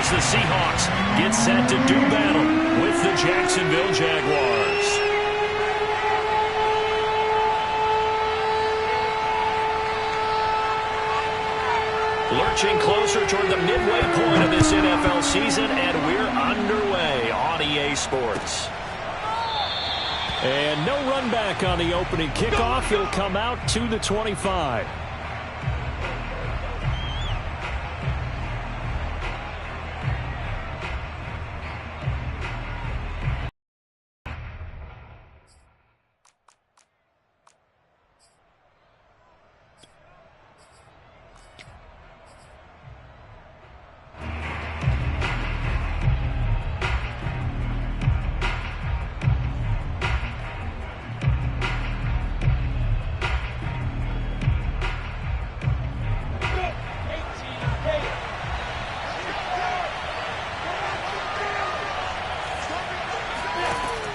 as the Seahawks get set to do battle with the Jacksonville Jaguars. Lurching closer toward the midway point of this NFL season, and we're underway on EA Sports. And no run back on the opening kickoff. He'll come out to the 25.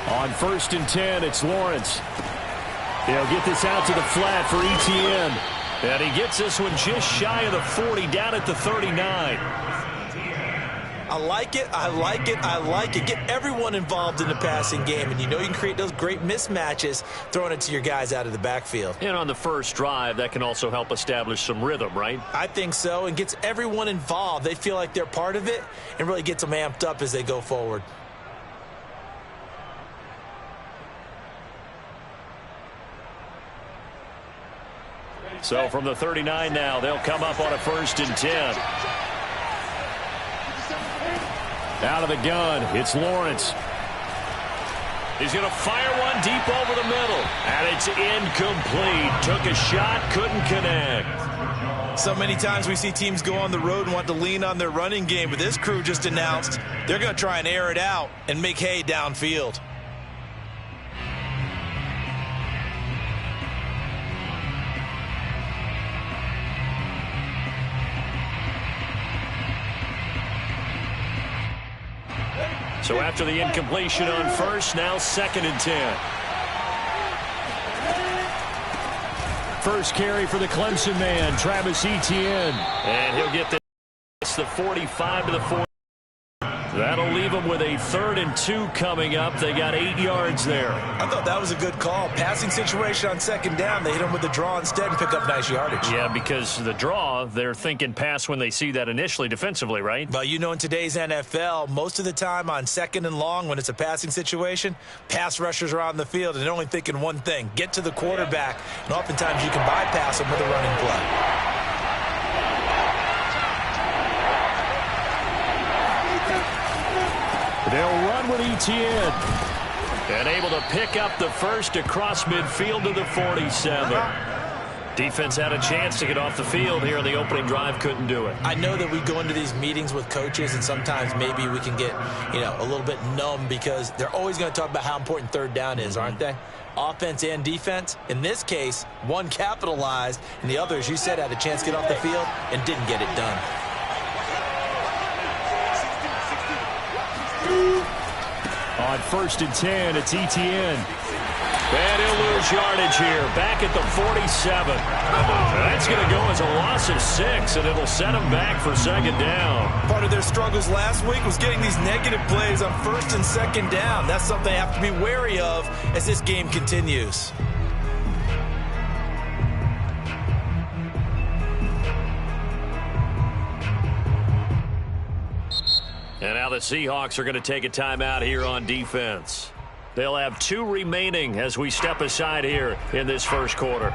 On 1st and 10, it's Lawrence. He'll get this out to the flat for Etienne. And he gets this one just shy of the 40, down at the 39. I like it, I like it, I like it. Get everyone involved in the passing game, and you know you can create those great mismatches throwing it to your guys out of the backfield. And on the first drive, that can also help establish some rhythm, right? I think so, and gets everyone involved. They feel like they're part of it and really gets them amped up as they go forward. So from the 39 now, they'll come up on a 1st and 10. Out of the gun, it's Lawrence. He's going to fire one deep over the middle. And it's incomplete. Took a shot, couldn't connect. So many times we see teams go on the road and want to lean on their running game, but this crew just announced they're going to try and air it out and make hay downfield. So after the incompletion on 1st, now 2nd and 10. First carry for the Clemson man, Travis Etienne. And he'll get this, the 45 to the 40. That'll leave them with a 3rd and 2 coming up. They got 8 yards there. I thought that was a good call. Passing situation on 2nd down. They hit them with the draw instead and pick up nice yardage. Yeah, because the draw, they're thinking pass when they see that initially defensively, right? But you know, in today's NFL, most of the time on 2nd and long, when it's a passing situation, pass rushers are on the field and they're only thinking one thing: get to the quarterback. And oftentimes you can bypass them with a running play. They'll run with Etienne. And able to pick up the first across midfield to the 47. Defense had a chance to get off the field here in the opening drive, couldn't do it. I know that we go into these meetings with coaches, and sometimes maybe we can get, a little bit numb because they're always going to talk about how important 3rd down is, aren't they? Offense and defense. In this case, one capitalized, and the other, as you said, had a chance to get off the field and didn't get it done. On 1st and 10, it's Etienne. And he'll lose yardage here, back at the 47. That's going to go as a loss of 6, and it'll set him back for 2nd down. Part of their struggles last week was getting these negative plays on 1st and 2nd down. That's something they have to be wary of as this game continues. And now the Seahawks are going to take a timeout here on defense. They'll have 2 remaining as we step aside here in this first quarter.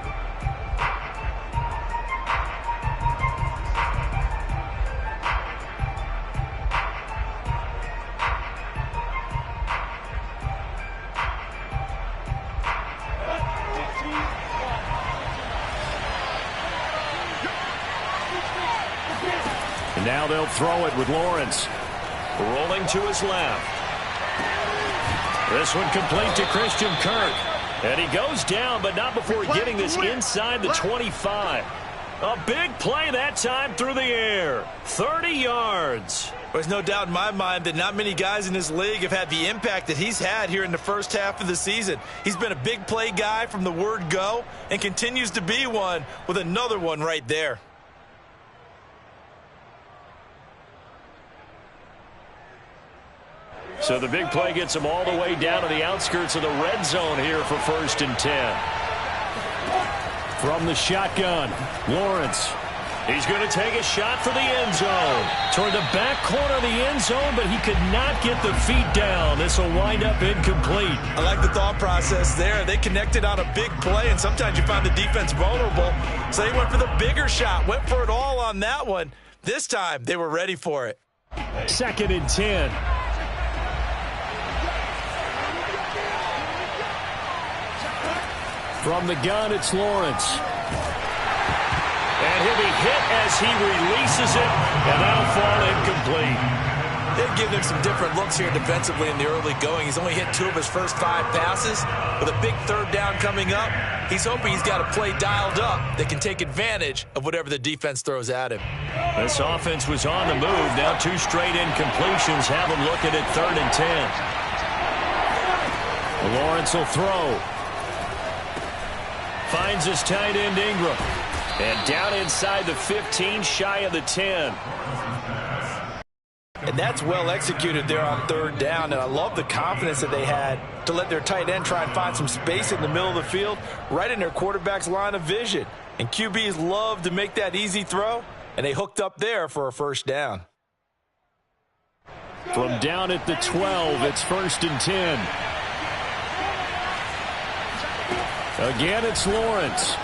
And now they'll throw it with Lawrence. Rolling to his left. This one complete to Christian Kirk. And he goes down, but not before getting this inside the 25. A big play that time through the air. 30 yards. There's no doubt in my mind that not many guys in this league have had the impact that he's had here in the first half of the season. He's been a big play guy from the word go and continues to be one with another one right there. So the big play gets him all the way down to the outskirts of the red zone here for 1st and 10. From the shotgun, Lawrence. He's going to take a shot for the end zone. Toward the back corner of the end zone, but he could not get the feet down. This will wind up incomplete. I like the thought process there. They connected on a big play, and sometimes you find the defense vulnerable. So they went for the bigger shot, went for it all on that one. This time, they were ready for it. 2nd and 10. From the gun, it's Lawrence. And he'll be hit as he releases it, and that'll fall incomplete. They've given him some different looks here defensively in the early going. He's only hit 2 of his first 5 passes. With a big 3rd down coming up, he's hoping he's got a play dialed up that can take advantage of whatever the defense throws at him. This offense was on the move. Now 2 straight incompletions have him looking at 3rd and 10. Lawrence will throw. Finds his tight end Ingram. And down inside the 15, shy of the 10. And that's well executed there on 3rd down. And I love the confidence that they had to let their tight end try and find some space in the middle of the field, right in their quarterback's line of vision. And QBs love to make that easy throw, and they hooked up there for a 1st down. From down at the 12, it's 1st and 10. Again, it's Lawrence.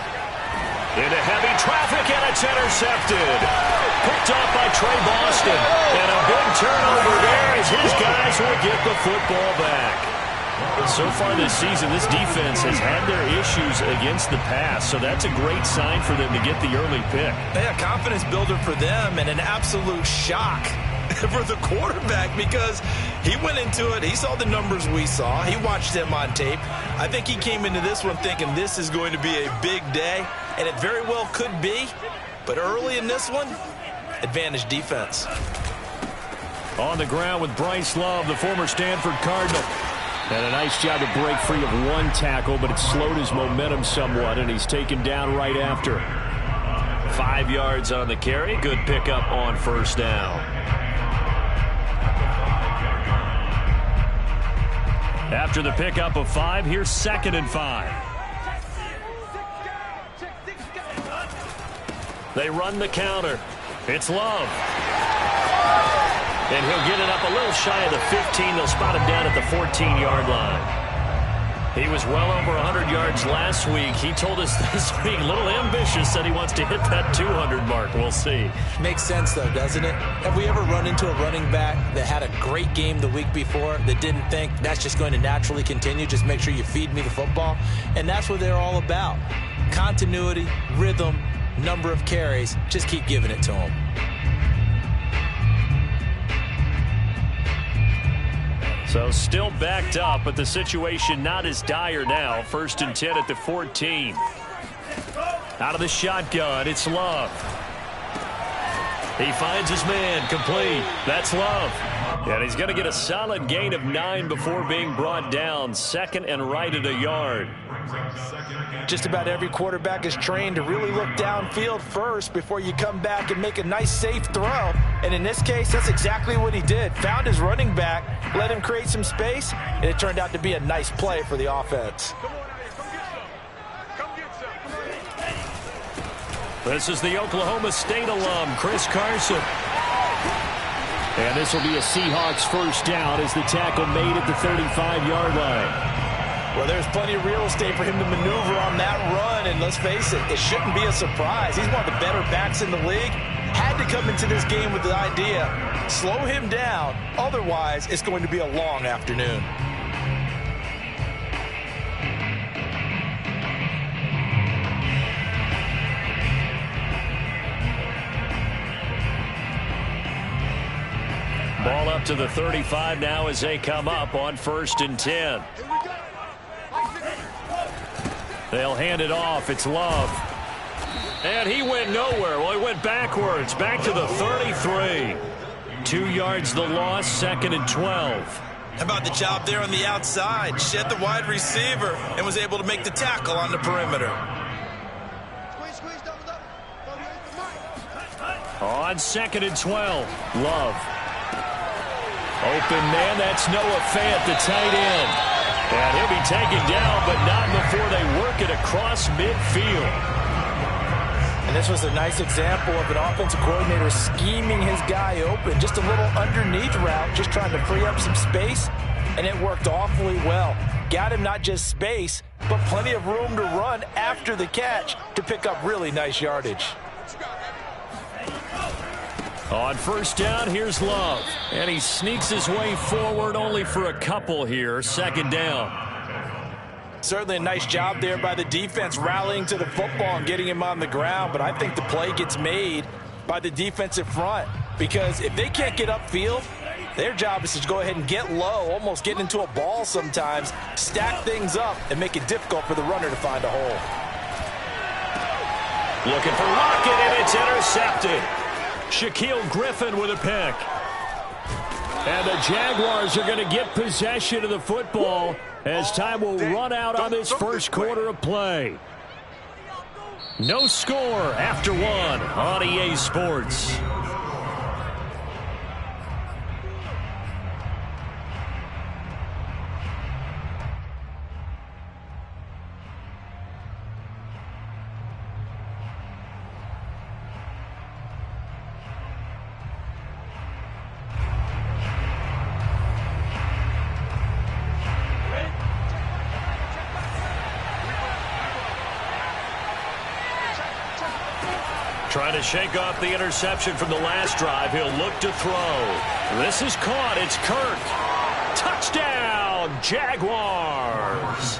Into heavy traffic, and it's intercepted. Picked off by Trey Boston. And a big turnover there as his guys will get the football back. So far this season, this defense has had their issues against the pass, so that's a great sign for them to get the early pick. Yeah, confidence builder for them, and an absolute shock for the quarterback because he went into it. He saw the numbers we saw. He watched them on tape. I think he came into this one thinking this is going to be a big day, and it very well could be. But early in this one, advantage defense. On the ground with Bryce Love, the former Stanford Cardinal. And a nice job to break free of 1 tackle, but it slowed his momentum somewhat, and he's taken down right after. 5 yards on the carry. Good pickup on 1st down. After the pickup of 5, here's 2nd and 5. They run the counter. It's Love. And he'll get it up a little shy of the 15. They'll spot him down at the 14-yard line. He was well over 100 yards last week. He told us this week, a little ambitious, said he wants to hit that 200 mark. We'll see. Makes sense, though, doesn't it? Have we ever run into a running back that had a great game the week before that didn't think that's just going to naturally continue? Just make sure you feed me the football. And that's what they're all about. Continuity, rhythm, number of carries. Just keep giving it to them. So still backed up, but the situation not as dire now. 1st and 10 at the 14. Out of the shotgun, it's Love. He finds his man, complete. That's Love. And he's going to get a solid gain of 9 before being brought down. 2nd and right at a yard. Just about every quarterback is trained to really look downfield first before you come back and make a nice, safe throw. And in this case, that's exactly what he did. Found his running back, let him create some space, and it turned out to be a nice play for the offense. This is the Oklahoma State alum, Chris Carson. And this will be a Seahawks 1st down as the tackle made at the 35-yard line. Well, there's plenty of real estate for him to maneuver on that run, and let's face it, it shouldn't be a surprise. He's one of the better backs in the league. Had to come into this game with the idea, slow him down, otherwise it's going to be a long afternoon. Ball up to the 35 now as they come up on 1st and 10. They'll hand it off. It's Love. And he went nowhere. Well, he went backwards. Back to the 33. 2 yards the loss, 2nd and 12. How about the job there on the outside? Shed the wide receiver and was able to make the tackle on the perimeter. On 2nd and 12, Love. Open man, that's Noah Fant, the tight end. And he'll be taken down, but not before they work it across midfield. And this was a nice example of an offensive coordinator scheming his guy open. Just a little underneath route, just trying to free up some space, and it worked awfully well. Got him not just space, but plenty of room to run after the catch to pick up really nice yardage. On first down, here's Love. And he sneaks his way forward only for a couple here. Second down. Certainly a nice job there by the defense rallying to the football and getting him on the ground. But I think the play gets made by the defensive front. Because if they can't get upfield, their job is to go ahead and get low, almost get into a ball sometimes, stack things up, and make it difficult for the runner to find a hole. Looking for Lockett, and it's intercepted. Shaquille Griffin with a pick. And the Jaguars are going to get possession of the football as time will run out on this first quarter of play. No score after one on EA Sports. Trying to shake off the interception from the last drive. He'll look to throw. This is caught. It's Kirk. Touchdown, Jaguars.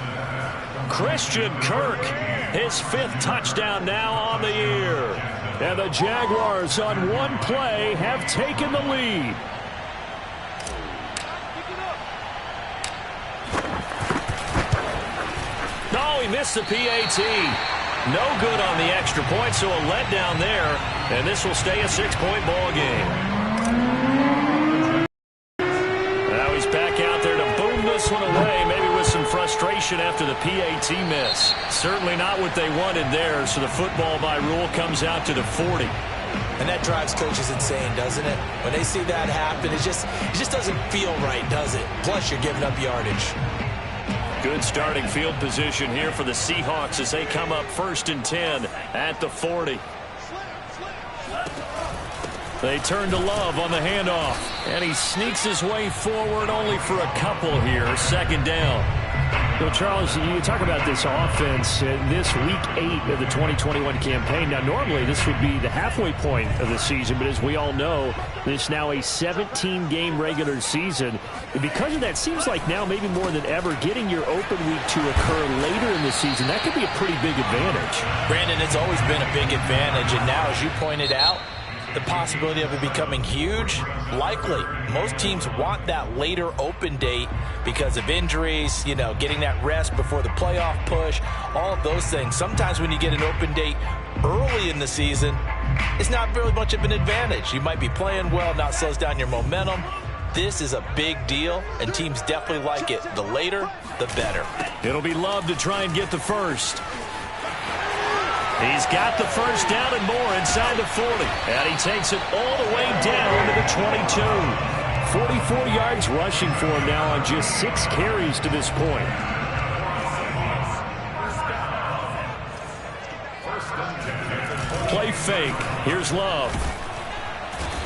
Christian Kirk, his 5th touchdown now on the year. And the Jaguars on one play have taken the lead. No, he missed the PAT. No good on the extra point, so a letdown there, and this will stay a 6-point ball game. Now he's back out there to boom this one away, maybe with some frustration after the PAT miss. Certainly not what they wanted there, so the football by rule comes out to the 40. And that drives coaches insane, doesn't it? When they see that happen, it just doesn't feel right, does it? Plus, you're giving up yardage. Good starting field position here for the Seahawks as they come up 1st and 10 at the 40. They turn to Love on the handoff, and he sneaks his way forward only for a couple here. Second down. So, Charles, you talk about this offense this week 8 of the 2021 campaign. Now, normally this would be the halfway point of the season, but as we all know, this now a 17-game regular season. And because of that, seems like now maybe more than ever, getting your open week to occur later in the season, that could be a pretty big advantage. Brandon, it's always been a big advantage, and now, as you pointed out, the possibility of it becoming huge, likely. Most teams want that later open date because of injuries, you know, getting that rest before the playoff push, all of those things. Sometimes when you get an open date early in the season, it's not really much of an advantage. You might be playing well, not slows down your momentum. This is a big deal, and teams definitely like it. The later, the better. It'll be Love to try and get the first. He's got the first down and more inside the 40. And he takes it all the way down to the 22. 44 yards rushing for him now on just 6 carries to this point. Play fake. Here's Love.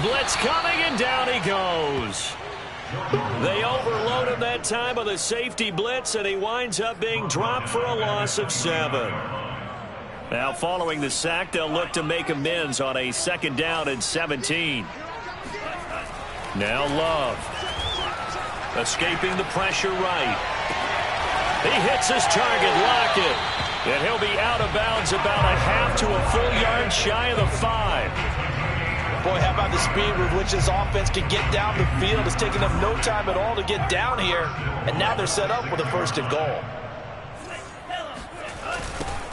Blitz coming, and down he goes. They overload him that time with a safety blitz, and he winds up being dropped for a loss of 7. Now, following the sack, they'll look to make amends on a 2nd down and 17. Now Love. Escaping the pressure right. He hits his target, Lockett. And he'll be out of bounds about a half to a full yard shy of the 5. Boy, how about the speed with which this offense can get down the field? It's taking them no time at all to get down here. And now they're set up with a 1st and goal.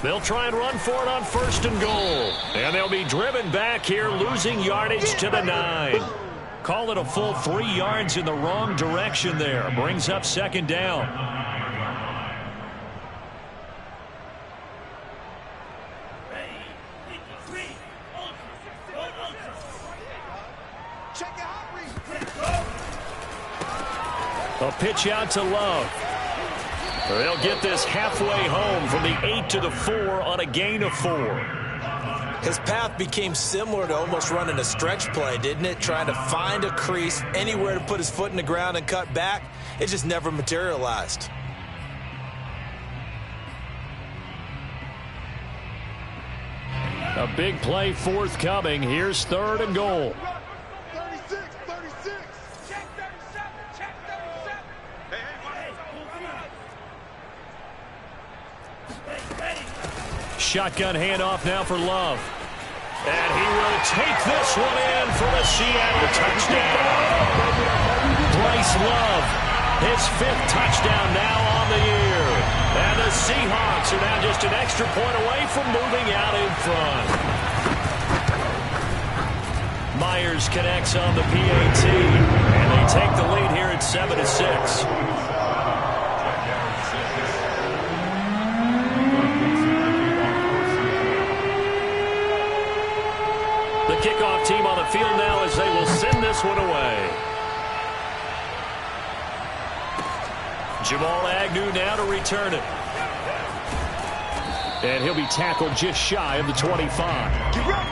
They'll try and run for it on 1st and goal. And they'll be driven back here, losing yardage to the 9. Call it a full 3 yards in the wrong direction there. Brings up 2nd down. A pitch out to Love. They'll get this halfway home from the 8 to the 4 on a gain of 4. His path became similar to almost running a stretch play, didn't it? Trying to find a crease, anywhere to put his foot in the ground and cut back. It just never materialized. A big play forthcoming. Here's 3rd and goal. 36. Check 37. Shotgun handoff now for Love. And he will take this one in for a Seattle touchdown. Bryce Love, his 5th touchdown now on the year. And the Seahawks are now just an extra point away from moving out in front. Myers connects on the PAT, and they take the lead here at 7-6. The kickoff team on the field now as they will send this one away. Jamal Agnew now to return it. And he'll be tackled just shy of the 25. Get ready.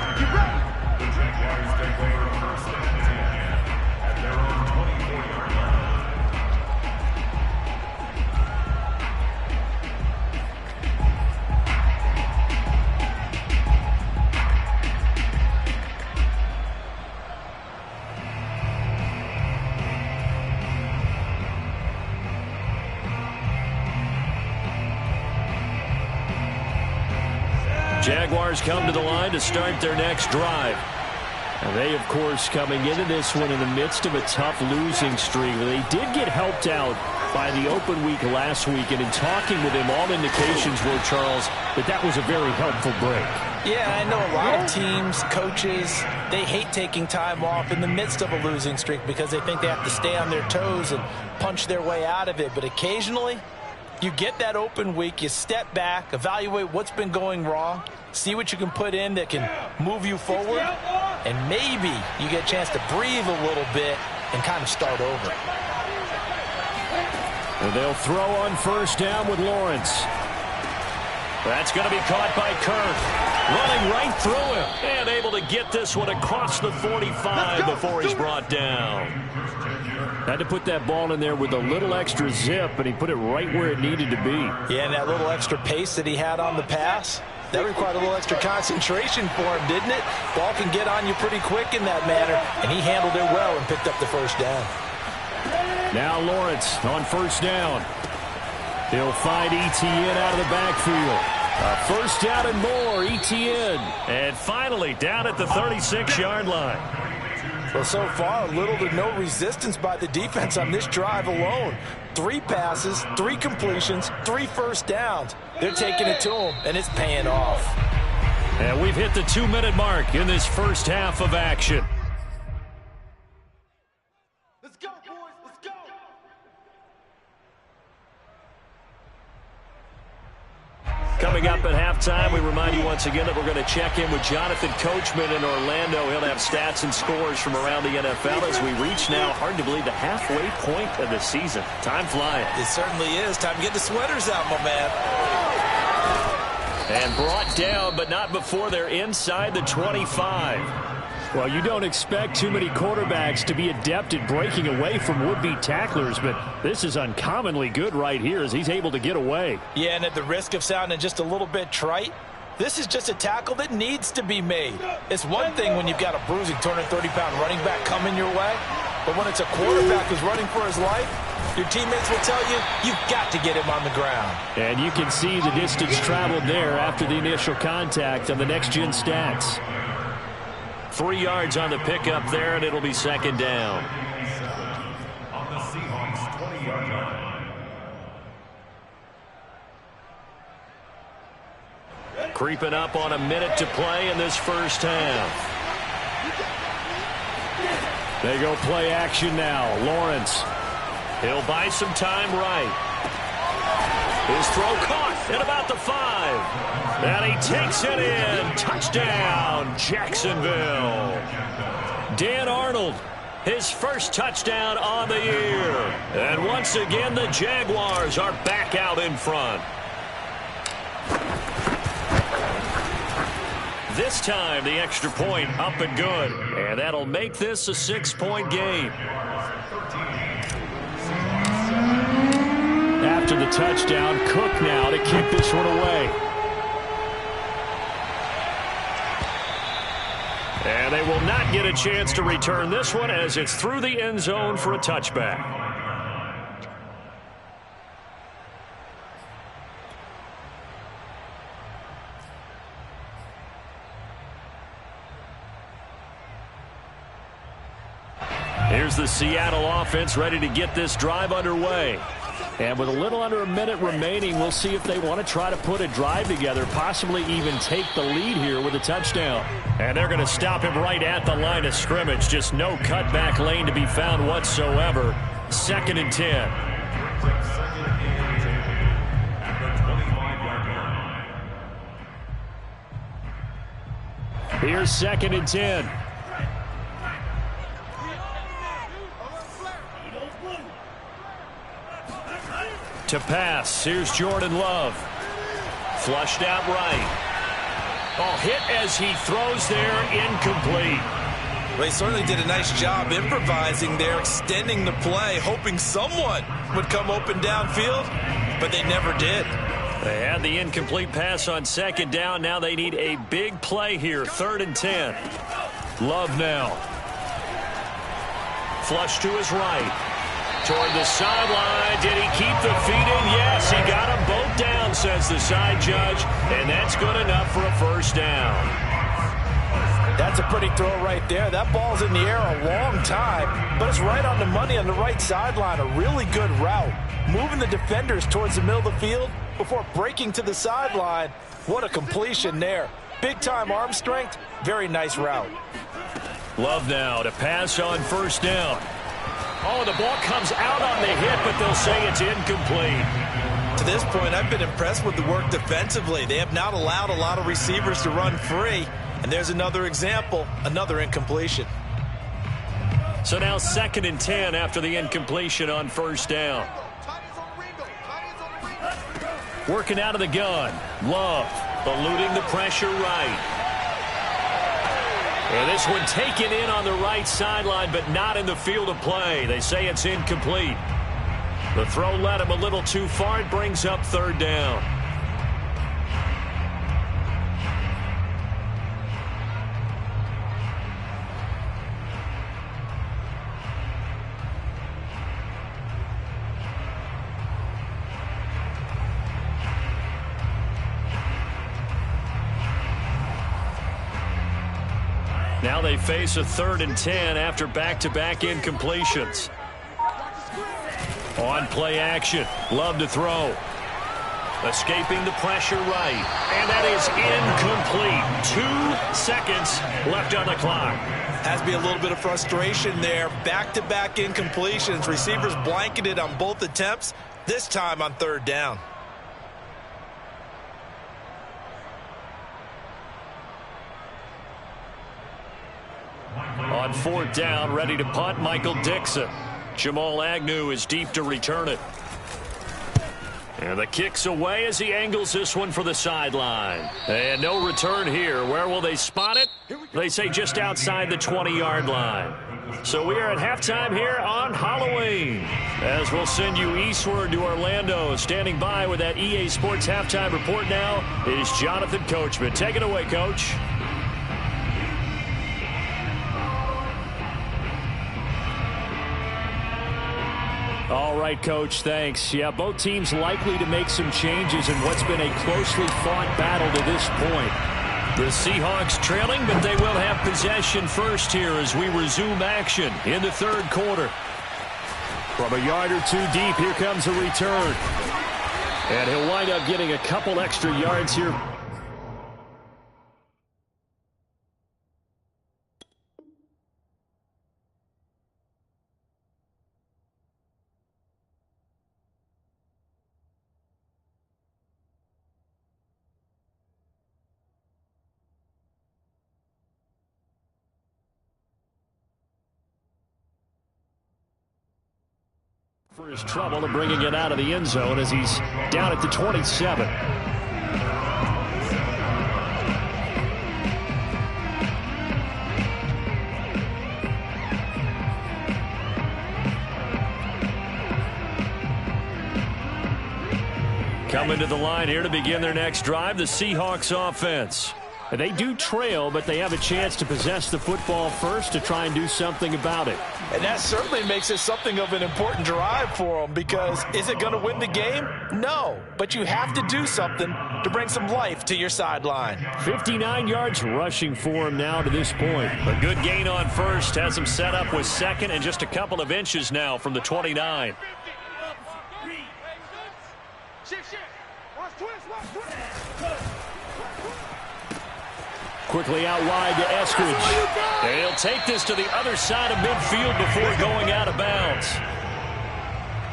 Jaguars come to the line to start their next drive. And they, of course, coming into this one in the midst of a tough losing streak. They did get helped out by the open week last week, and in talking with him, all indications were, Charles, that was a very helpful break. Yeah, I know a lot of teams, coaches, they hate taking time off in the midst of a losing streak because they think they have to stay on their toes and punch their way out of it. But occasionally, you get that open week, you step back, evaluate what's been going wrong, see what you can put in that can move you forward, and maybe you get a chance to breathe a little bit and kind of start over. And they'll throw on 1st down with Lawrence. That's going to be caught by Kirk. Running right through him. And able to get this one across the 45 before he's brought down. Had to put that ball in there with a little extra zip, and he put it right where it needed to be. Yeah, and that little extra pace that he had on the pass, that required a little extra concentration for him, didn't it? Ball can get on you pretty quick in that manner, and he handled it well and picked up the 1st down. Now Lawrence on 1st down. He'll find Etienne out of the backfield. 1st down and more, Etienne. And finally down at the 36-yard line. Well, so far, little to no resistance by the defense on this drive alone. 3 passes, 3 completions, 3 first downs. They're taking it to him, and it's paying off. And we've hit the 2-minute mark in this first half of action. Let's go, boys. Let's go. Coming up at halftime, we remind you once again that we're going to check in with Jonathan Coachman in Orlando. He'll have stats and scores from around the NFL as we reach now, hard to believe, the halfway point of the season. Time flying. It certainly is. Time to get the sweaters out, my man. And brought down, but not before they're inside the 25. Well, you don't expect too many quarterbacks to be adept at breaking away from would-be tacklers, but this is uncommonly good right here as he's able to get away. Yeah, and at the risk of sounding just a little bit trite, this is just a tackle that needs to be made. It's one thing when you've got a bruising 230-pound running back coming your way, but when it's a quarterback who's running for his life, your teammates will tell you, you've got to get him on the ground. And you can see the distance traveled there after the initial contact on the next-gen stats. 3 yards on the pickup there, and it'll be 2nd down. On the Seahawks 20-yard line. Creeping up on a minute to play in this first half. They go play action now. Lawrence. He'll buy some time right. His throw caught at about the 5. And he takes it in. Touchdown, Jacksonville. Dan Arnold his first touchdown on the year. And once again, the Jaguars are back out in front. This time, the extra point up and good. And that'll make this a 6-point game. After the touchdown, Cook now to kick this one away. And they will not get a chance to return this one as it's through the end zone for a touchback. Here's the Seattle offense ready to get this drive underway. And with a little under a minute remaining, we'll see if they want to try to put a drive together, possibly even take the lead here with a touchdown. And they're going to stop him right at the line of scrimmage. Just no cutback lane to be found whatsoever. 2nd and 10. Here's 2nd and 10. To pass, here's Jordan Love. Flushed out right. Oh, hit as he throws there, incomplete. Well, he certainly did a nice job improvising there, extending the play, hoping someone would come open downfield, but they never did. They had the incomplete pass on 2nd down. Now they need a big play here, 3rd and 10. Love now. Flush to his right. Toward the sideline. Did he keep the feet in? Yes, he got them both down, says the side judge. And that's good enough for a 1st down. That's a pretty throw right there. That ball's in the air a long time, but it's right on the money on the right sideline. A really good route. Moving the defenders towards the middle of the field before breaking to the sideline. What a completion there. Big-time arm strength. Very nice route. Love now to pass on 1st down. Oh, the ball comes out on the hit, but they'll say it's incomplete. To this point, I've been impressed with the work defensively. They have not allowed a lot of receivers to run free. And there's another example, another incompletion. So now 2nd and 10 after the incompletion on 1st down. Working out of the gun. Love eluding the pressure right. And this one taken in on the right sideline, but not in the field of play. They say it's incomplete. The throw led him a little too far. It brings up 3rd down. Now they face a 3rd and 10 after back-to-back incompletions. On play action. Love to throw. Escaping the pressure right. And that is incomplete. 2 seconds left on the clock. Has to be a little bit of frustration there. Back-to-back incompletions. Receivers blanketed on both attempts. This time on 3rd down. On 4th down, ready to punt, Michael Dixon. Jamal Agnew is deep to return it. And the kick's away as he angles this one for the sideline. And no return here. Where will they spot it? They say just outside the 20-yard line. So we are at halftime here on Halloween. As we'll send you eastward to Orlando. Standing by with that EA Sports halftime report now is Jonathan Coachman. Take it away, Coach. All right, Coach, thanks. Yeah, both teams likely to make some changes in what's been a closely fought battle to this point. The Seahawks trailing, but they will have possession first here as we resume action in the 3rd quarter. From a yard or 2 deep, here comes a return. And he'll wind up getting a couple extra yards here. For his trouble of bringing it out of the end zone as he's down at the 27. Coming to the line here to begin their next drive, the Seahawks offense. They do trail, but they have a chance to possess the football first to try and do something about it. And that certainly makes it something of an important drive for them, because is it going to win the game? No, but you have to do something to bring some life to your sideline. 59 yards rushing for him now to this point. A good gain on first has him set up with second and just a couple of inches now from the 29. Quickly out wide to Eskridge. And he'll take this to the other side of midfield before going out of bounds.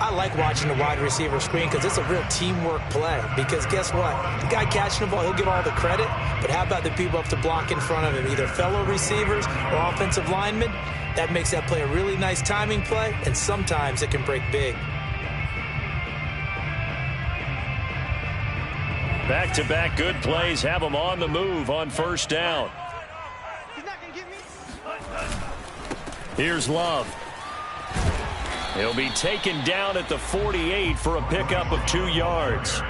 I like watching the wide receiver screen because it's a real teamwork play. Because guess what? The guy catching the ball, he'll get all the credit. But how about the people up to block in front of him, either fellow receivers or offensive linemen? That makes that play a really nice timing play, and sometimes it can break big. Back-to-back good plays have him on the move on first down. Here's Love. He'll be taken down at the 48 for a pickup of 2 yards.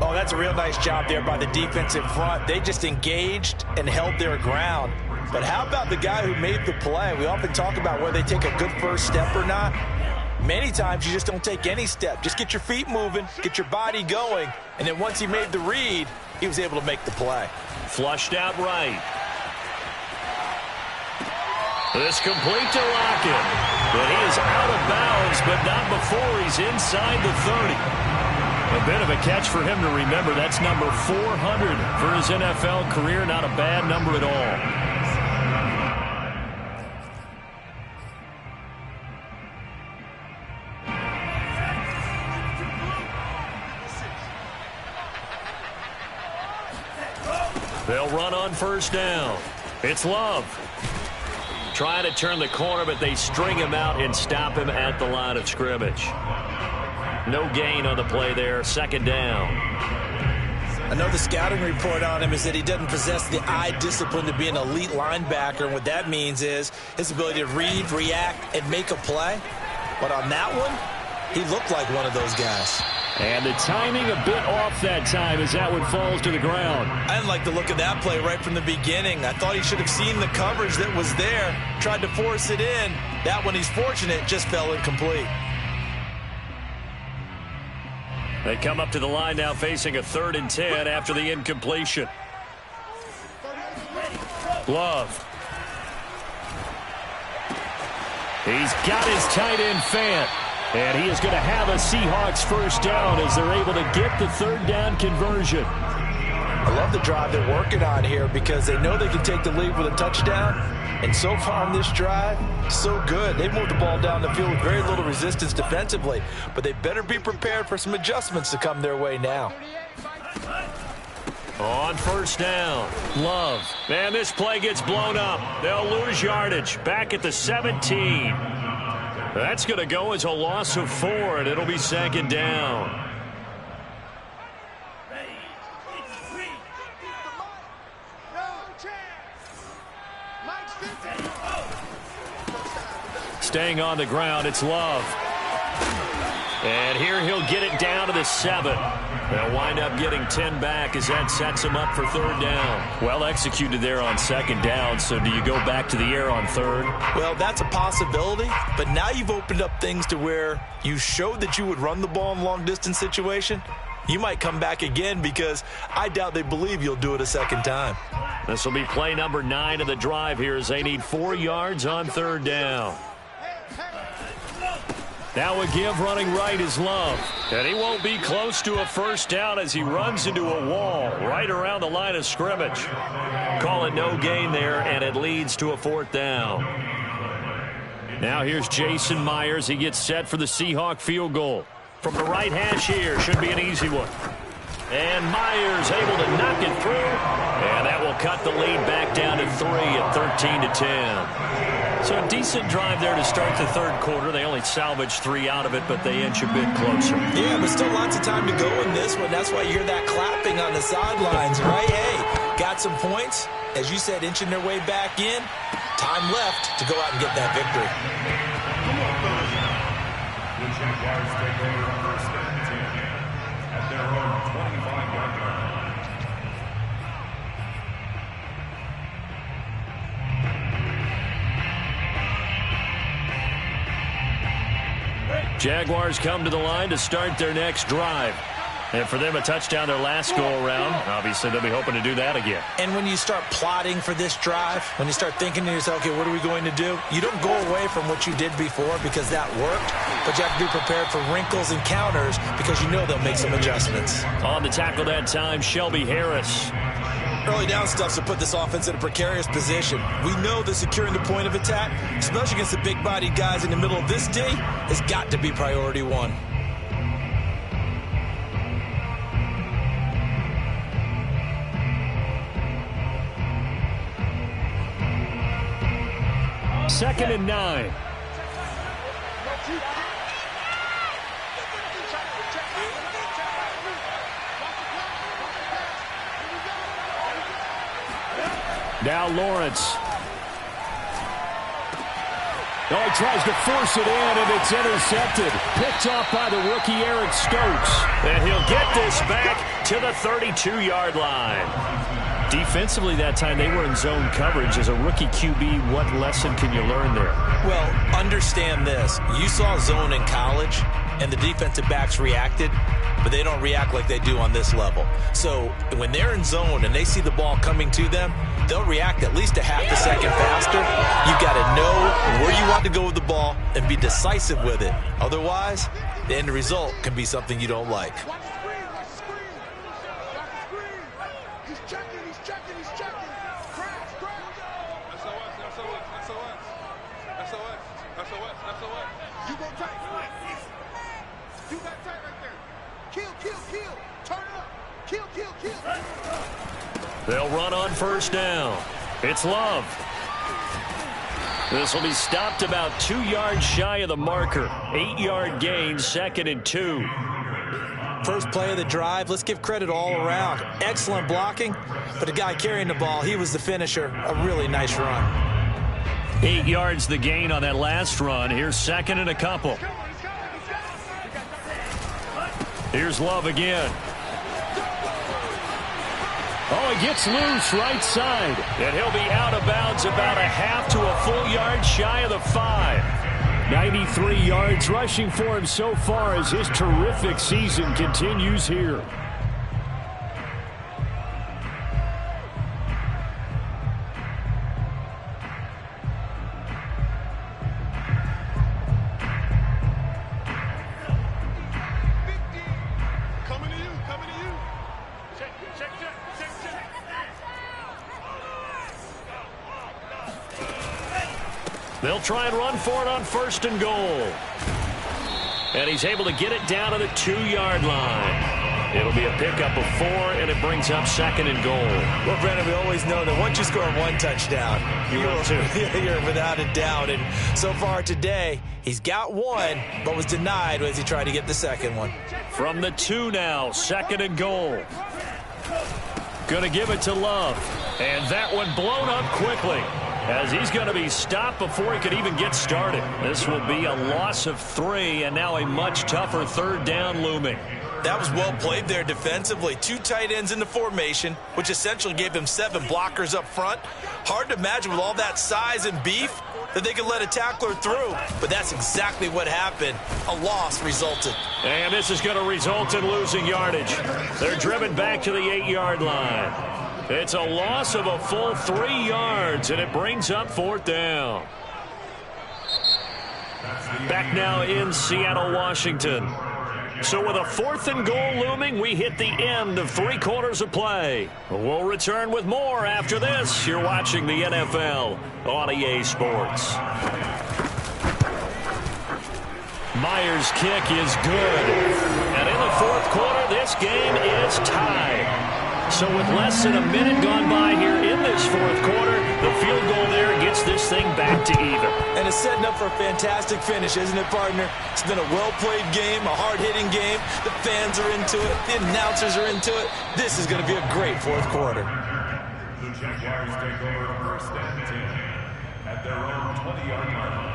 Oh, that's a real nice job there by the defensive front. They just engaged and held their ground. But how about the guy who made the play? We often talk about whether they take a good first step or not. Many times you just don't take any step. Just get your feet moving, get your body going, and then once he made the read, he was able to make the play. Flushed out right. This complete to Lockett. But he is out of bounds, but not before he's inside the 30. A bit of a catch for him to remember. That's number 400 for his NFL career. Not a bad number at all. They'll run on first down. It's Love. Trying to turn the corner, but they string him out and stop him at the line of scrimmage. No gain on the play there. Second down. I know the scouting report on him is that he doesn't possess the eye discipline to be an elite linebacker. And what that means is his ability to read, react, and make a play. But on that one, he looked like one of those guys. And the timing a bit off that time as that one falls to the ground. I didn't like the look of that play right from the beginning. I thought he should have seen the coverage that was there, tried to force it in. That one, he's fortunate, just fell incomplete. They come up to the line now facing a 3rd and 10 after the incompletion. Love. He's got his tight end Fant. And he is going to have a Seahawks first down as they're able to get the 3rd down conversion. I love the drive they're working on here because they know they can take the lead with a touchdown. And so far on this drive, so good. They've moved the ball down the field with very little resistance defensively. But they better be prepared for some adjustments to come their way now. On first down, Love. Man, this play gets blown up. They'll lose yardage. Back at the 17. That's going to go as a loss of 4, and it'll be second down. Staying on the ground, it's Love. And here he'll get it down to the 7. They'll wind up getting 10 back as that sets him up for 3rd down. Well executed there on 2nd down, so do you go back to the air on 3rd? Well, that's a possibility, but now you've opened up things to where you showed that you would run the ball in long-distance situation. You might come back again because I doubt they believe you'll do it a second time. This will be play number 9 of the drive here as they need 4 yards on 3rd down. Now a give running right is Love. And he won't be close to a first down as he runs into a wall right around the line of scrimmage. Call it no gain there, and it leads to a 4th down. Now here's Jason Myers. He gets set for the Seahawk field goal. From the right hash here, should be an easy one. And Myers able to knock it through. And that will cut the lead back down to 3 at 13-10. So a decent drive there to start the third quarter. They only salvaged 3 out of it, but they inch a bit closer. Yeah, but still lots of time to go in this one. That's why you hear that clapping on the sidelines, right? Hey, got some points. As you said, inching their way back in. Time left to go out and get that victory. The Jaguars take over first and 10 at their own 25-yard line. Jaguars come to the line to start their next drive. And for them, a touchdown their last go-around. Obviously, they'll be hoping to do that again. And when you start plotting for this drive, when you start thinking to yourself, okay, what are we going to do? You don't go away from what you did before because that worked, but you have to be prepared for wrinkles and counters because you know they'll make some adjustments. On the tackle that time, Shelby Harris. Early down stuff to put this offense in a precarious position. We know that securing the point of attack, especially against the big-bodied guys in the middle of this D, has got to be priority one. Second and 9. Now Lawrence. Oh, he tries to force it in, and it's intercepted. Picked off by the rookie Eric Stokes. And he'll get this back to the 32-yard line. Defensively that time, they were in zone coverage. As a rookie QB, what lesson can you learn there? Well, understand this. You saw zone in college, and the defensive backs reacted, but they don't react like they do on this level. So when they're in zone and they see the ball coming to them, they'll react at least a half a second faster. You've got to know where you want to go with the ball and be decisive with it. Otherwise, the end result can be something you don't like. They'll run on first down. It's Love. This will be stopped about 2 yards shy of the marker. 8-yard gain, 2nd and 2. First play of the drive, let's give credit all around. Excellent blocking, but the guy carrying the ball, he was the finisher. A really nice run. 8 yards the gain on that last run. Here's 2nd and a couple. Here's Love again. Oh, he gets loose right side. And he'll be out of bounds about a half to a full yard shy of the 5. 93 yards rushing for him so far as his terrific season continues here. They'll try and run for it on 1st and goal. And he's able to get it down to the 2-yard line. It'll be a pickup of 4, and it brings up 2nd and goal. Well, Brennan, we always know that once you score one touchdown, you're without a doubt. And so far today, he's got one, but was denied as he tried to get the second one. From the 2 now, 2nd and goal. Going to give it to Love. And that one blown up quickly, as he's going to be stopped before he could even get started. This will be a loss of 3, and now a much tougher 3rd down looming. That was well played there defensively. 2 tight ends in the formation, which essentially gave them 7 blockers up front. Hard to imagine with all that size and beef that they could let a tackler through, but that's exactly what happened. A loss resulted. And this is going to result in losing yardage. They're driven back to the 8-yard line. It's a loss of a full 3 yards, and it brings up 4th down. Back now in Seattle, Washington. So with a 4th and goal looming, we hit the end of 3 quarters of play. We'll return with more after this. You're watching the NFL on EA Sports. Myers' kick is good. And in the 4th quarter, this game is tied. So with less than a minute gone by here in this 4th quarter, the field goal there gets gets this thing back to even. And it's setting up for a fantastic finish, isn't it, partner? It's been a well-played game, a hard-hitting game. The fans are into it. The announcers are into it. This is going to be a great fourth quarter. The Jaguars take over first and 10 at their own 20-yard line.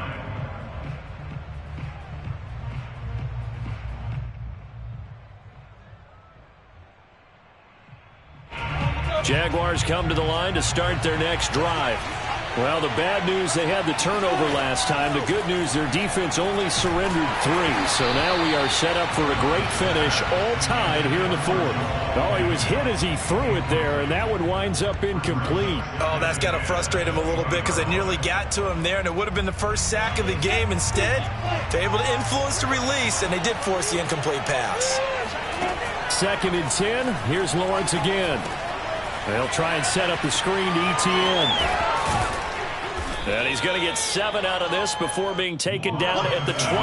Jaguars come to the line to start their next drive. Well, the bad news, they had the turnover last time. The good news, their defense only surrendered 3. So now we are set up for a great finish, all tied here in the fourth. Oh, he was hit as he threw it there, and that one winds up incomplete. Oh, that's got to frustrate him a little bit because they nearly got to him there, and it would have been the first sack of the game. Instead, they're able to influence the release, and they did force the incomplete pass. 2nd and 10. Here's Lawrence again. They'll try and set up the screen to ETN. And he's going to get 7 out of this before being taken down at the 27.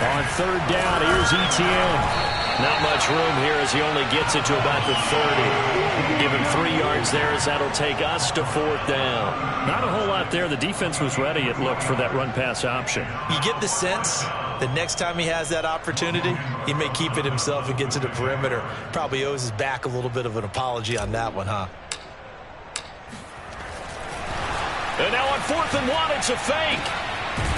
On 3rd down, here's ETN. Not much room here as he only gets it to about the 30. Give him 3 yards there as that'll take us to 4th down. Not a whole lot there. The defense was ready, it looked, for that run-pass option. You get the sense that next time he has that opportunity, he may keep it himself and get to the perimeter. Probably owes his back a little bit of an apology on that one, huh? And now on 4th and 1, it's a fake.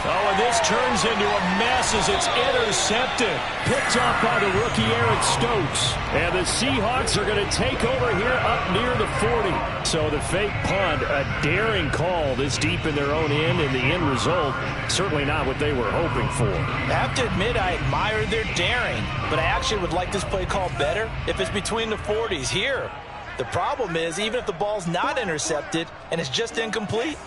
Oh, and this turns into a mess as it's intercepted. Picked off by the rookie Eric Stokes. And the Seahawks are going to take over here up near the 40. So the fake punt, a daring call this deep in their own end, and the end result, certainly not what they were hoping for. I have to admit, I admire their daring, but I actually would like this play call better if it's between the 40s here. The problem is, even if the ball's not intercepted and it's just incomplete,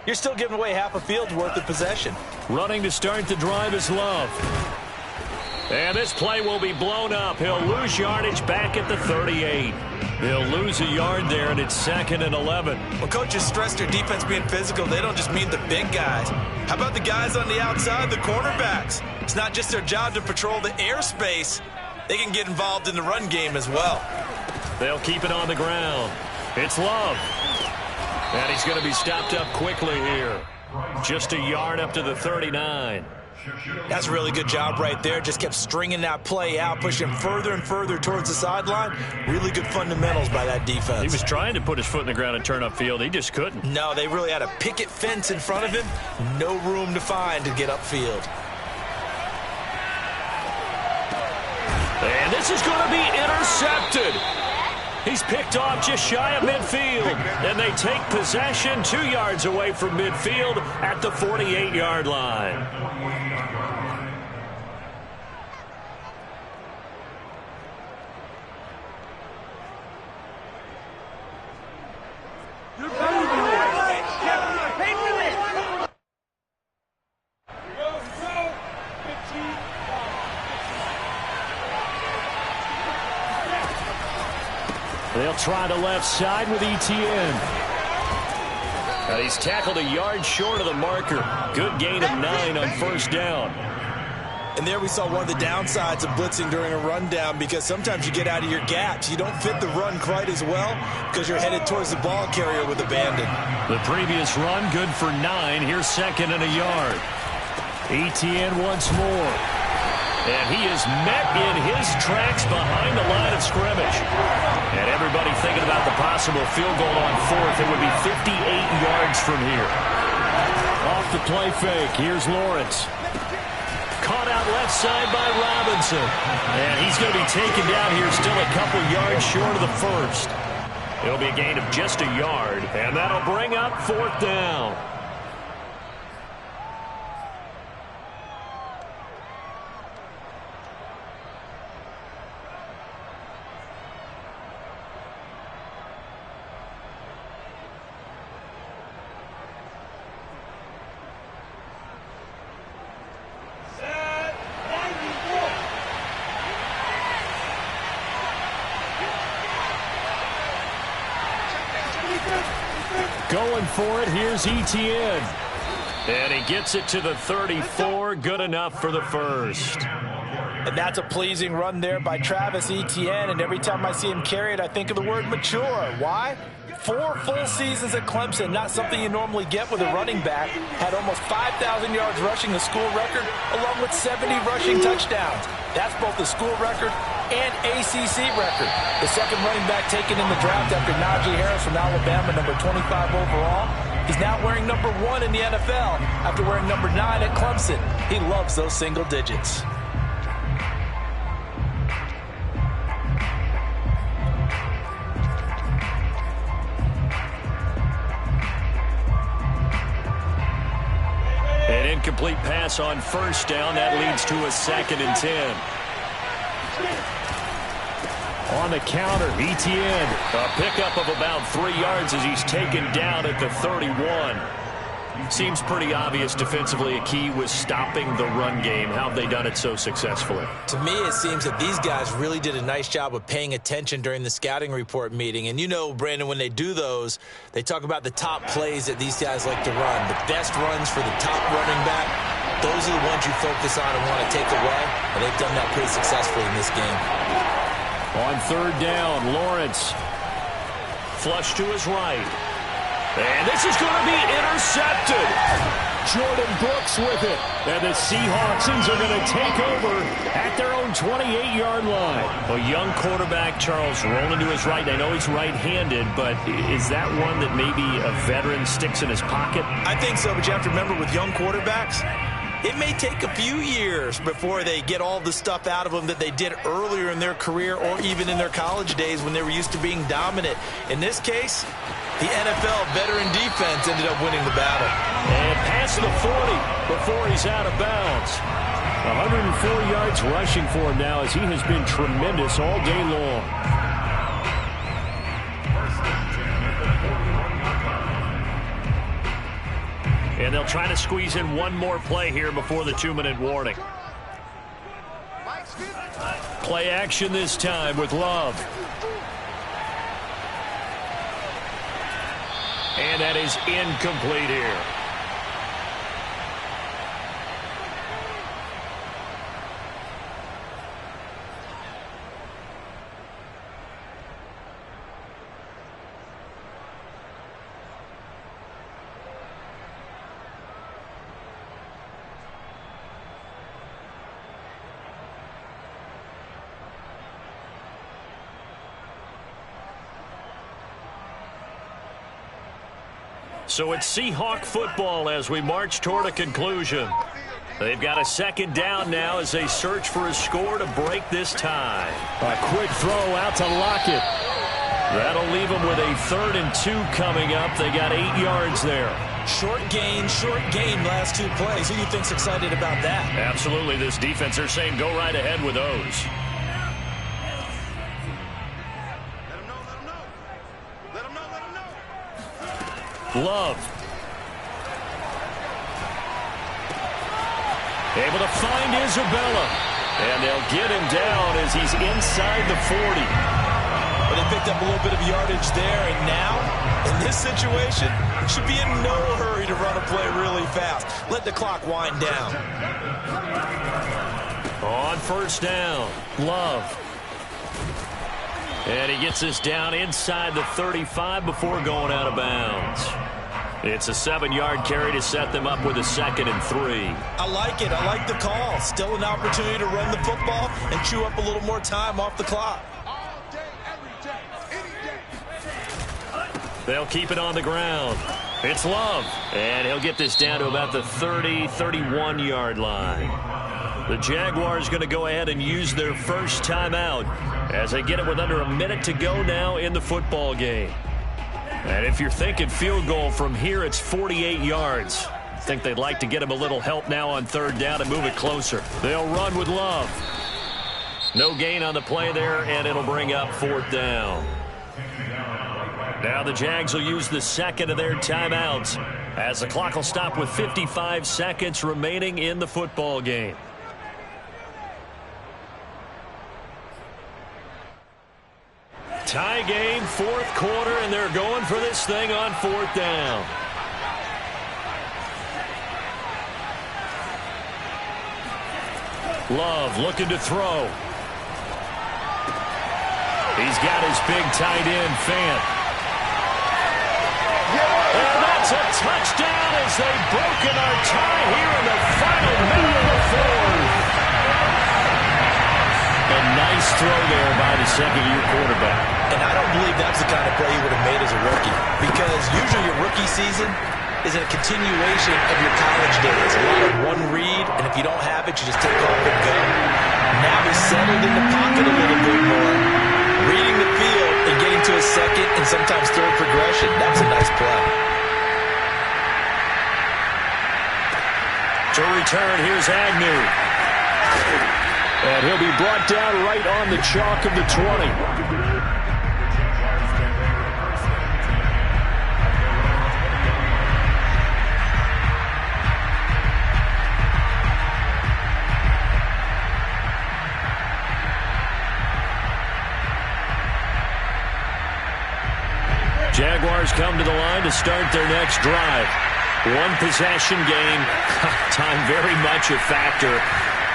you're still giving away half a field's worth of possession. Running to start the drive is Love. And this play will be blown up. He'll lose yardage back at the 38. He'll lose a yard there, and it's 2nd and 11. When coaches stress their defense being physical, they don't just mean the big guys. How about the guys on the outside, the cornerbacks? It's not just their job to patrol the airspace. They can get involved in the run game as well. They'll keep it on the ground. It's Love. And he's going to be stopped up quickly here. Just a yard up to the 39. That's a really good job right there. Just kept stringing that play out, pushing further and further towards the sideline. Really good fundamentals by that defense. He was trying to put his foot in the ground and turn upfield. He just couldn't. No, they really had a picket fence in front of him. No room to find to get upfield. And this is going to be intercepted. He's picked off just shy of midfield. And they take possession 2 yards away from midfield at the 48-yard line. They'll try the left side with ETN. And he's tackled a yard short of the marker. Good gain of 9 on 1st down. And there we saw one of the downsides of blitzing during a rundown, because sometimes you get out of your gaps. You don't fit the run quite as well because you're headed towards the ball carrier with abandon. The previous run, good for 9. Here's 2nd and a yard. ETN once more. And he is met in his tracks behind the line of scrimmage. And everybody thinking about the possible field goal on 4th. It would be 58 yards from here. Off the play fake. Here's Lawrence. Caught out left side by Robinson. And he's going to be taken down here still a couple yards short of the 1st. It'll be a gain of just a yard. And that'll bring up 4th down. Going for it, here's ETN. And he gets it to the 34, good enough for the 1st. And that's a pleasing run there by Travis Etienne, and every time I see him carry it, I think of the word mature. Why? 4 full seasons at Clemson, not something you normally get with a running back. Had almost 5,000 yards rushing, the school record, along with 70 rushing touchdowns. That's both the school record and ACC record. The second running back taken in the draft after Najee Harris from Alabama, number 25 overall. He's now wearing number 1 in the NFL after wearing number 9 at Clemson. He loves those single digits. An incomplete pass on first down. That leads to a 2nd and 10. On the counter, Etienne. A pickup of about 3 yards as he's taken down at the 31. Seems pretty obvious defensively a key was stopping the run game. How have they done it so successfully? To me, it seems that these guys really did a nice job of paying attention during the scouting report meeting. And you know, Brandon, when they do those, they talk about the top plays that these guys like to run. The best runs for the top running back, those are the ones you focus on and want to take away. And they've done that pretty successfully in this game. On 3rd down, Lawrence. Flush to his right. And this is going to be intercepted. Jordan Brooks with it. And the Seahawks are going to take over at their own 28-yard line. A young quarterback, Charles, rolling to his right. I know he's right-handed, but is that one that maybe a veteran sticks in his pocket? I think so, but you have to remember with young quarterbacks, it may take a few years before they get all the stuff out of them that they did earlier in their career or even in their college days when they were used to being dominant. In this case, the NFL veteran defense ended up winning the battle. And past the 40 before he's out of bounds. 104 yards rushing for him now as he has been tremendous all day long. And they'll try to squeeze in one more play here before the 2-minute warning. Play action this time with Love. And that is incomplete here. So it's Seahawk football as we march toward a conclusion. They've got a 2nd down now as they search for a score to break this tie. A quick throw out to Lockett. That'll leave them with a 3rd and 2 coming up. They got 8 yards there. Short gain, last 2 plays. Who do you think's excited about that? Absolutely. This defense, they're saying go right ahead with those. Love. Able to find Isabella. And they'll get him down as he's inside the 40. Well, they picked up a little bit of yardage there, and now, in this situation, should be in no hurry to run a play really fast. Let the clock wind down. On 1st down, Love. And he gets this down inside the 35 before going out of bounds. It's a 7-yard carry to set them up with a 2nd and 3. I like it. I like the call. Still an opportunity to run the football and chew up a little more time off the clock. They'll keep it on the ground. It's Love. And he'll get this down to about the 30, 31-yard line. The Jaguars going to go ahead and use their first timeout as they get it with under a minute to go now in the football game. And if you're thinking field goal from here, it's 48 yards. I think they'd like to get him a little help now on 3rd down and move it closer. They'll run with Love. No gain on the play there, and it'll bring up 4th down. Now the Jags will use the 2nd of their timeouts as the clock will stop with 55 seconds remaining in the football game. Tie game, 4th quarter, and they're going for this thing on 4th down. Love looking to throw. He's got his big tight end, Fant. And that's a touchdown as they've broken our tie here in the final minute of the fourth. A nice throw there by the second-year quarterback. And I don't believe that's the kind of play he would have made as a rookie, because usually your rookie season is a continuation of your college days. A lot of one read, and if you don't have it, you just take off and go. Now he's settled in the pocket a little bit more, reading the field and getting to his second and sometimes third progression. That was a nice play. To return, here's Agnew. And he'll be brought down right on the chalk of the 20. Jaguars come to the line to start their next drive. One possession game. Time very much a factor.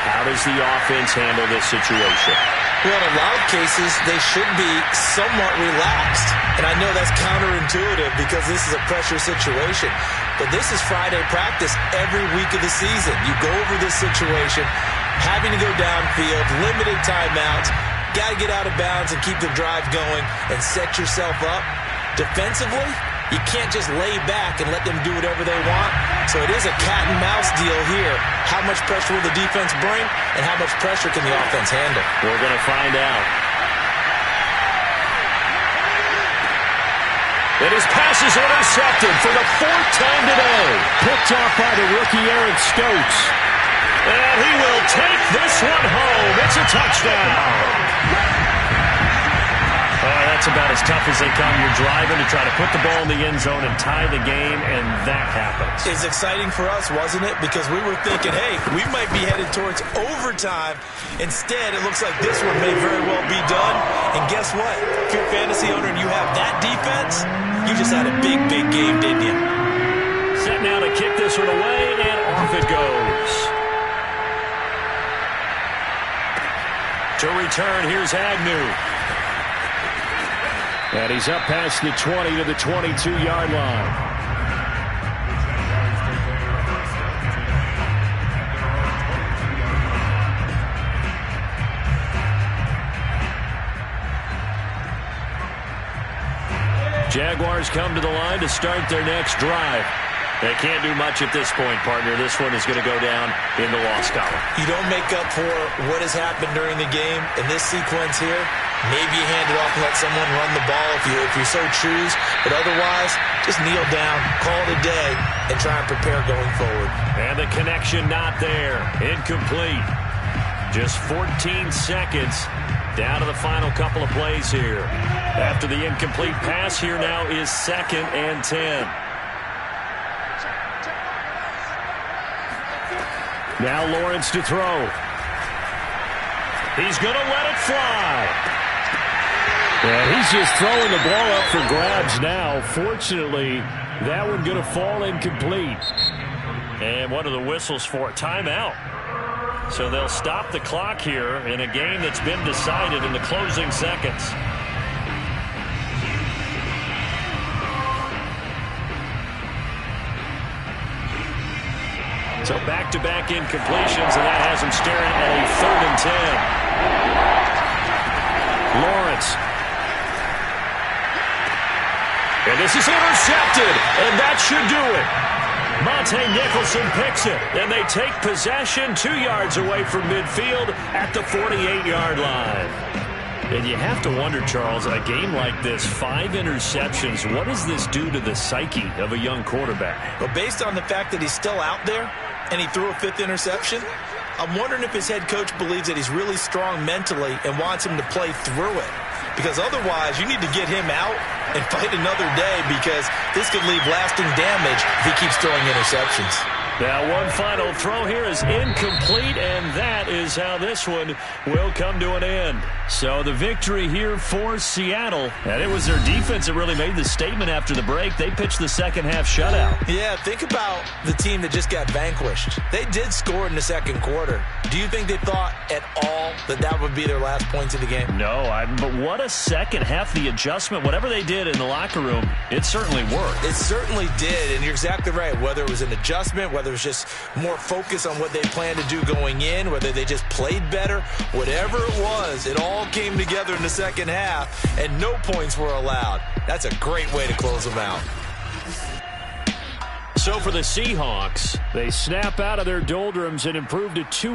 How does the offense handle this situation? Well, in a lot of cases, they should be somewhat relaxed. And I know that's counterintuitive because this is a pressure situation. But this is Friday practice every week of the season. You go over this situation, having to go downfield, limited timeouts, got to get out of bounds and keep the drive going and set yourself up. Defensively, you can't just lay back and let them do whatever they want. So it is a cat and mouse deal here. How much pressure will the defense bring, and how much pressure can the offense handle? We're going to find out. And his pass is intercepted for the fourth time today. Picked off by the rookie Eric Stokes. And he will take this one home. It's a touchdown. That's about as tough as they come. You're driving to try to put the ball in the end zone and tie the game, and that happens. It's exciting for us, wasn't it? Because we were thinking, hey, we might be headed towards overtime. Instead, it looks like this one may very well be done. And guess what? If you're a fantasy owner and you have that defense, you just had a big, big game, didn't you? Set now to kick this one away, and off it goes. To return, here's Agnew. And he's up past the 20 to the 22-yard line. Jaguars come to the line to start their next drive. They can't do much at this point, partner. This one is going to go down in the loss column. You don't make up for what has happened during the game. In this sequence here, maybe you hand it off and let someone run the ball if you so choose. But otherwise, just kneel down, call it a day, and try and prepare going forward. And the connection not there. Incomplete. Just 14 seconds down to the final couple of plays here. After the incomplete pass, here now is 2nd and 10. Now Lawrence to throw. He's going to let it fly. Yeah, he's just throwing the ball up for grabs now. Fortunately, that one going to fall incomplete. And one of the whistles for a timeout. So they'll stop the clock here in a game that's been decided in the closing seconds. So back-to-back incompletions, and that has him staring at a 3rd and 10. Lawrence. And this is intercepted, and that should do it. Monte Nicholson picks it, and they take possession 2 yards away from midfield at the 48-yard line. And you have to wonder, Charles, a game like this, 5 interceptions, what does this do to the psyche of a young quarterback? Well, based on the fact that he's still out there and he threw a 5th interception, I'm wondering if his head coach believes that he's really strong mentally and wants him to play through it. Because otherwise, you need to get him out and fight another day, because this could leave lasting damage if he keeps throwing interceptions. Now one final throw here is incomplete, and that is how this one will come to an end. So the victory here for Seattle, and it was their defense that really made the statement after the break. They pitched the second half shutout. Yeah, think about the team that just got vanquished. They did score in the second quarter. Do you think they thought at all that that would be their last points of the game? No, but what a second half. The adjustment, whatever they did in the locker room, it certainly worked. It certainly did, and you're exactly right. Whether it was an adjustment, whether it was just more focus on what they planned to do going in, whether they just played better, whatever it was, it all came together in the second half, and no points were allowed. That's a great way to close them out. So for the Seahawks, they snap out of their doldrums and improve to 2-0.